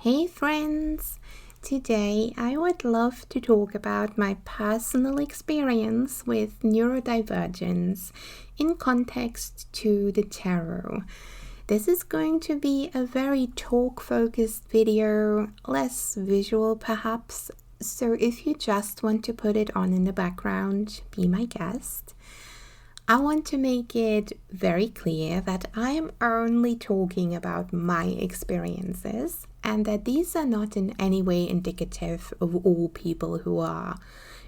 Hey friends! Today I would love to talk about my personal experience with neurodivergence in context to the tarot. This is going to be a very talk-focused video, less visual perhaps, so if you just want to put it on in the background, be my guest. I want to make it very clear that I am only talking about my experiences and that these are not in any way indicative of all people who are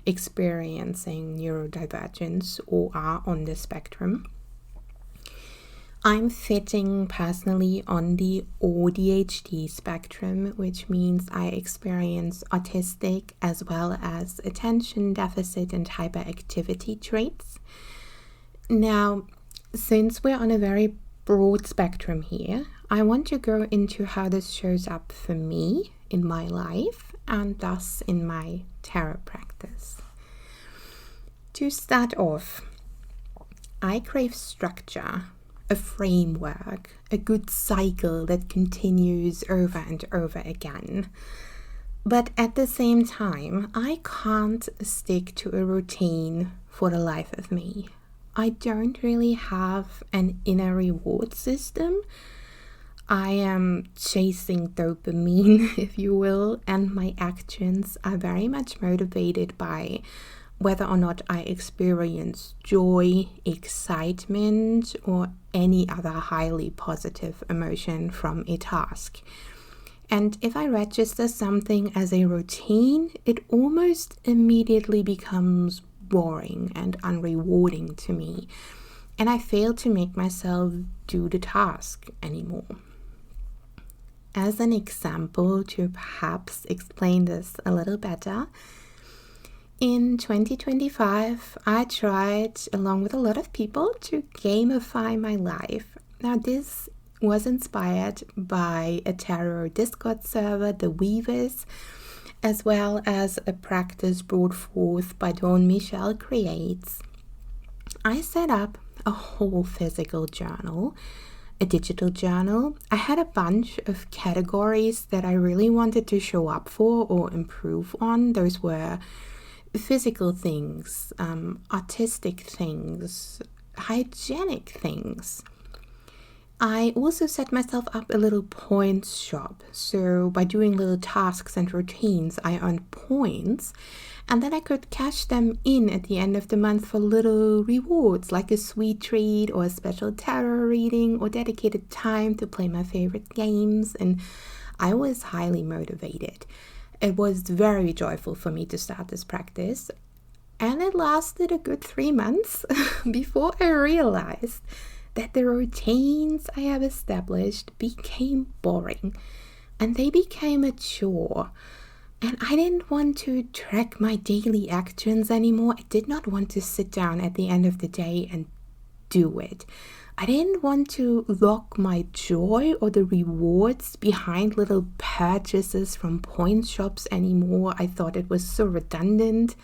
experiencing neurodivergence or are on the spectrum. I'm fitting personally on the AuDHD spectrum, which means I experience autistic as well as attention deficit and hyperactivity traits. Now, since we're on a very broad spectrum here, I want to go into how this shows up for me in my life and thus in my tarot practice. To start off, I crave structure, a framework, a good cycle that continues over and over again. But at the same time, I can't stick to a routine for the life of me. I don't really have an inner reward system. I am chasing dopamine, if you will, and my actions are very much motivated by whether or not I experience joy, excitement, or any other highly positive emotion from a task. And if I register something as a routine, it almost immediately becomes boring and unrewarding to me, and I fail to make myself do the task anymore. As an example, to perhaps explain this a little better, in 2025 I tried, along with a lot of people, to gamify my life. Now this was inspired by a tarot Discord server, the Weavers, as well as a practice brought forth by Dawn Michelle Creates. I set up a whole physical journal, a digital journal. I had a bunch of categories that I really wanted to show up for or improve on. Those were physical things, artistic things, hygienic things. I also set myself up a little points shop. So by doing little tasks and routines, I earned points, and then I could cash them in at the end of the month for little rewards like a sweet treat or a special tarot reading or dedicated time to play my favorite games. And I was highly motivated. It was very joyful for me to start this practice, and it lasted a good 3 months before I realized that the routines I have established became boring and they became a chore. And I didn't want to track my daily actions anymore. I did not want to sit down at the end of the day and do it. I didn't want to lock my joy or the rewards behind little purchases from point shops anymore. I thought it was so redundant.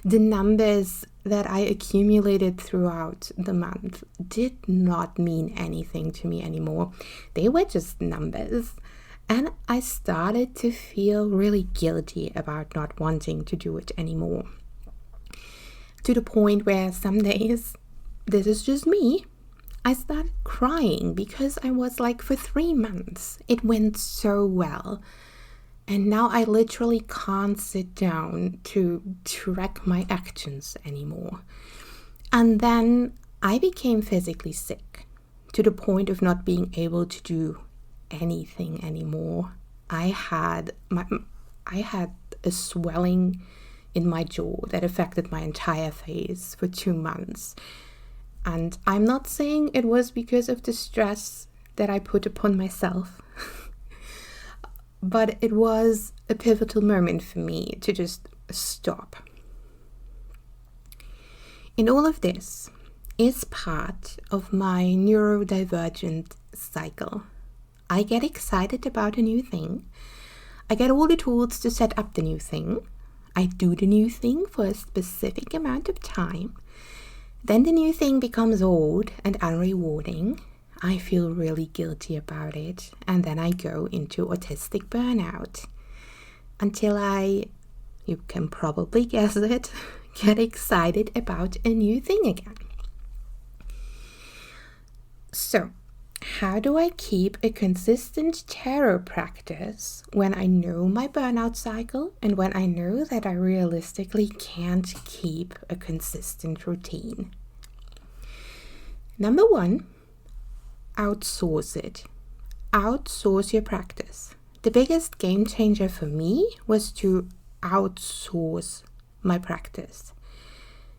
The numbers that I accumulated throughout the month did not mean anything to me anymore. They were just numbers. And I started to feel really guilty about not wanting to do it anymore. To the point where some days, this is just me, I started crying because I was like, for 3 months, it went so well. And now I literally can't sit down to track my actions anymore. And then I became physically sick to the point of not being able to do anything anymore. I had a swelling in my jaw that affected my entire face for 2 months. And I'm not saying it was because of the stress that I put upon myself. But it was a pivotal moment for me to just stop. And all of this is part of my neurodivergent cycle. I get excited about a new thing. I get all the tools to set up the new thing. I do the new thing for a specific amount of time. Then the new thing becomes old and unrewarding. I feel really guilty about it, and then I go into autistic burnout until you can probably guess it, get excited about a new thing again. So, how do I keep a consistent tarot practice when I know my burnout cycle and when I know that I realistically can't keep a consistent routine? Number 1, outsource it. Outsource your practice. The biggest game changer for me was to outsource my practice.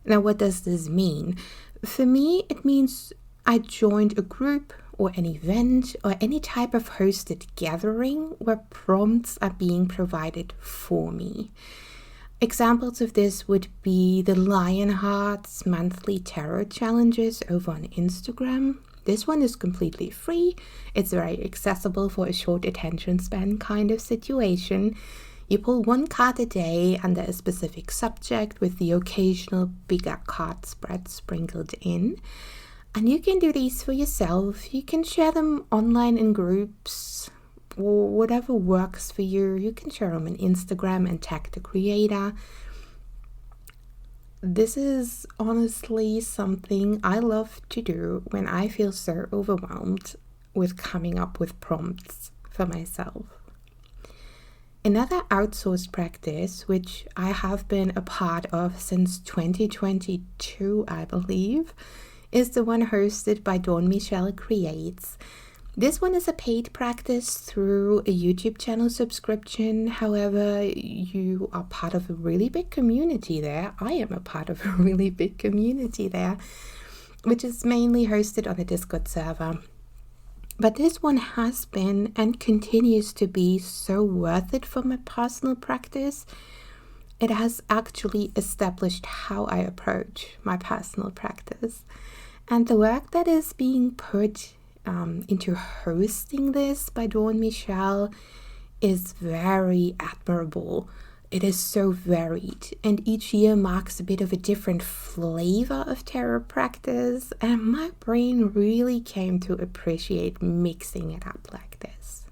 Now, what does this mean? For me, it means I joined a group or an event or any type of hosted gathering where prompts are being provided for me. Examples of this would be the Lionheart's monthly tarot challenges over on Instagram. This one is completely free. It's very accessible for a short attention span kind of situation. You pull one card a day under a specific subject with the occasional bigger card spread sprinkled in. And you can do these for yourself. You can share them online in groups or whatever works for you. You can share them on Instagram and tag the creator. This is honestly something I love to do when I feel so overwhelmed with coming up with prompts for myself. Another outsourced practice, which I have been a part of since 2022, I believe, is the one hosted by Dawn Michelle Creates. This one is a paid practice through a YouTube channel subscription. However, you are part of a really big community there. I am a part of a really big community there, which is mainly hosted on a Discord server. But this one has been and continues to be so worth it for my personal practice. It has actually established how I approach my personal practice. And the work that is being put into hosting this by Dawn Michelle is very admirable. It is so varied, and each year marks a bit of a different flavor of tarot practice, and my brain really came to appreciate mixing it up like this.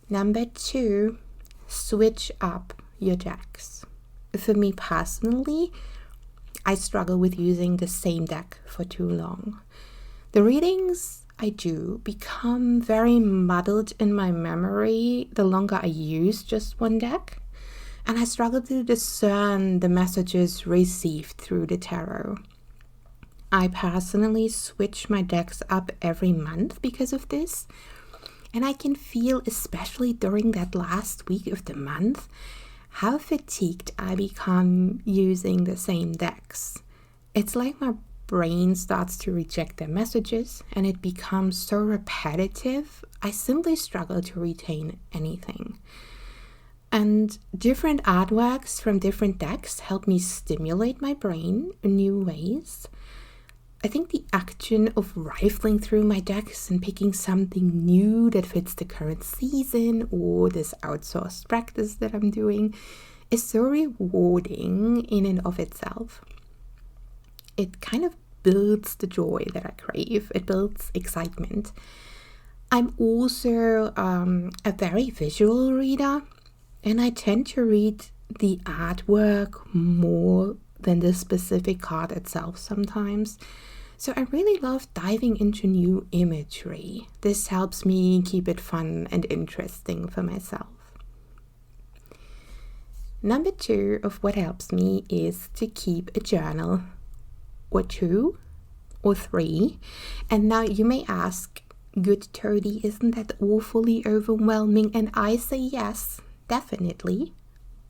Number 2, switch up your decks. For me personally, I struggle with using the same deck for too long. The readings I do become very muddled in my memory the longer I use just one deck, and I struggle to discern the messages received through the tarot. I personally switch my decks up every month because of this, and I can feel, especially during that last week of the month, how fatigued I become using the same decks. It's like my brain starts to reject their messages and it becomes so repetitive, I simply struggle to retain anything. And different artworks from different decks help me stimulate my brain in new ways. I think the action of rifling through my decks and picking something new that fits the current season or this outsourced practice that I'm doing is so rewarding in and of itself. It kind of builds the joy that I crave. It builds excitement. I'm also a very visual reader, and I tend to read the artwork more than the specific card itself sometimes. So I really love diving into new imagery. This helps me keep it fun and interesting for myself. Number 2 of what helps me is to keep a journal, or 2 or 3. And now you may ask, good Toadie, isn't that awfully overwhelming? And I say yes, definitely.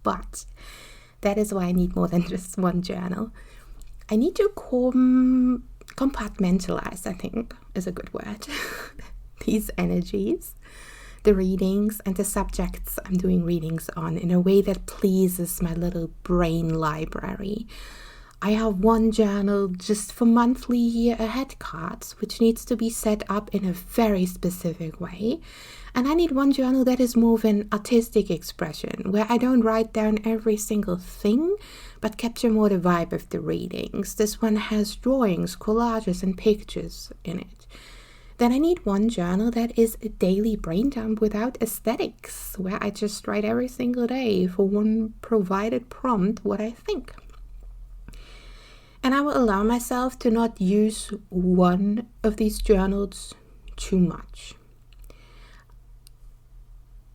But that is why I need more than just one journal. I need to compartmentalize, I think is a good word, these energies, the readings and the subjects I'm doing readings on in a way that pleases my little brain library. I have one journal just for monthly year ahead cards, which needs to be set up in a very specific way. And I need one journal that is more of an artistic expression, where I don't write down every single thing, but capture more the vibe of the readings. This one has drawings, collages, and pictures in it. Then I need one journal that is a daily brain dump without aesthetics, where I just write every single day for one provided prompt what I think. And I will allow myself to not use one of these journals too much.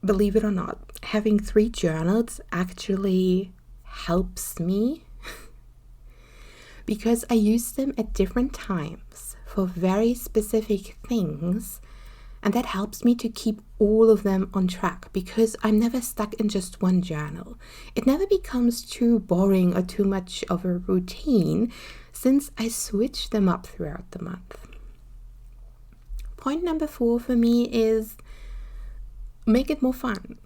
Believe it or not, having 3 journals actually helps me because I use them at different times for very specific things, and that helps me to keep all of them on track because I'm never stuck in just one journal. It never becomes too boring or too much of a routine since I switch them up throughout the month. Point number 4 for me is make it more fun.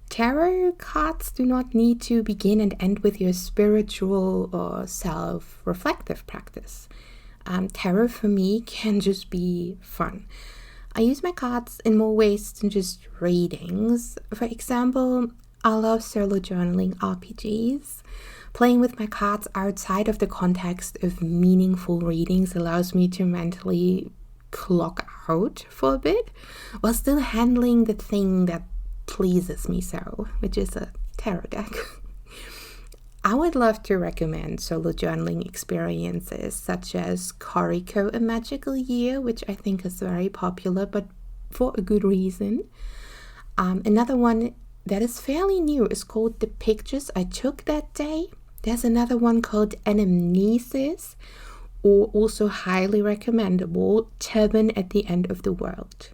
Tarot cards do not need to begin and end with your spiritual or self-reflective practice. Tarot for me can just be fun. I use my cards in more ways than just readings. For example, I love solo journaling RPGs. Playing with my cards outside of the context of meaningful readings allows me to mentally clock out for a bit while still handling the thing that pleases me so, which is a tarot deck. I would love to recommend solo journaling experiences such as Koriko A Magical Year, which I think is very popular, but for a good reason. Another one that is fairly new is called The Pictures I Took That Day. There's another one called Anamnesis, or also highly recommendable, Turban at the End of the World.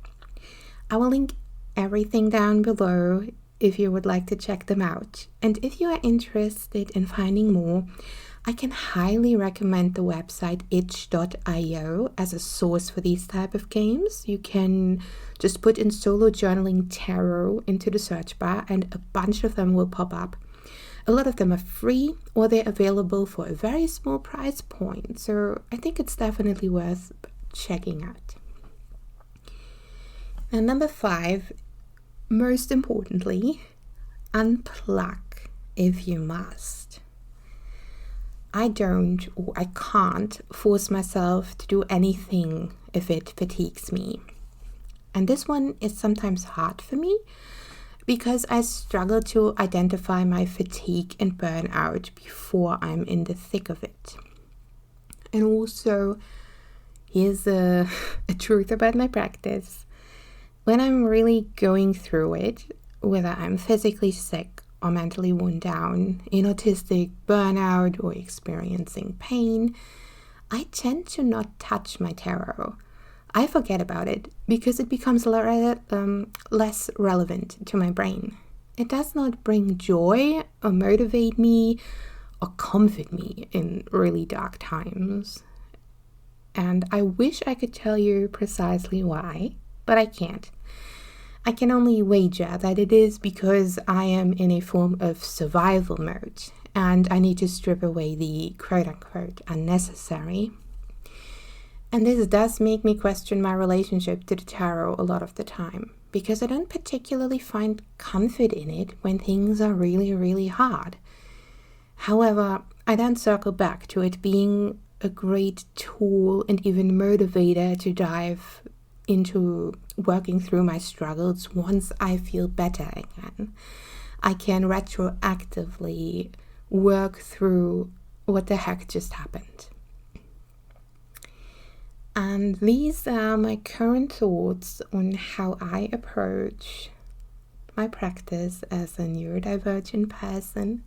I will link everything down below if you would like to check them out. And if you are interested in finding more, I can highly recommend the website itch.io as a source for these type of games. You can just put in solo journaling tarot into the search bar and a bunch of them will pop up. A lot of them are free or they're available for a very small price point. So I think it's definitely worth checking out. And number 5, most importantly, unplug if you must. I don't or I can't force myself to do anything if it fatigues me. And this one is sometimes hard for me because I struggle to identify my fatigue and burnout before I'm in the thick of it. And also, here's a truth about my practice. When I'm really going through it, whether I'm physically sick or mentally worn down, in autistic burnout or experiencing pain, I tend to not touch my tarot. I forget about it because it becomes less relevant to my brain. It does not bring joy or motivate me or comfort me in really dark times. And I wish I could tell you precisely why, but I can't. I can only wager that it is because I am in a form of survival mode and I need to strip away the quote-unquote unnecessary. And this does make me question my relationship to the tarot a lot of the time because I don't particularly find comfort in it when things are really, really hard. However, I then circle back to it being a great tool and even motivator to dive into working through my struggles once I feel better again. I can retroactively work through what the heck just happened. And these are my current thoughts on how I approach my practice as a neurodivergent person.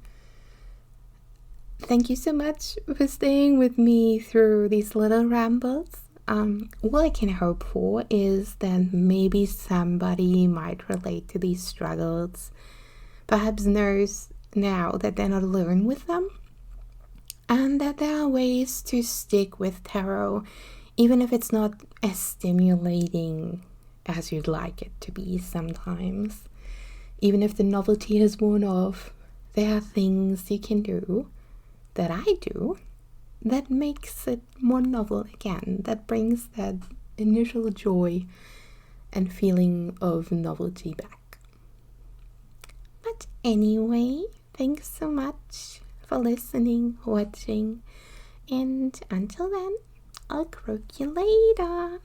Thank you so much for staying with me through these little rambles. All I can hope for is that maybe somebody might relate to these struggles, perhaps knows now that they're not alone with them, and that there are ways to stick with tarot, even if it's not as stimulating as you'd like it to be sometimes. Even if the novelty has worn off, there are things you can do that I do that makes it more novel again, that brings that initial joy and feeling of novelty back. But anyway, thanks so much for listening, watching, and until then, I'll croak you later.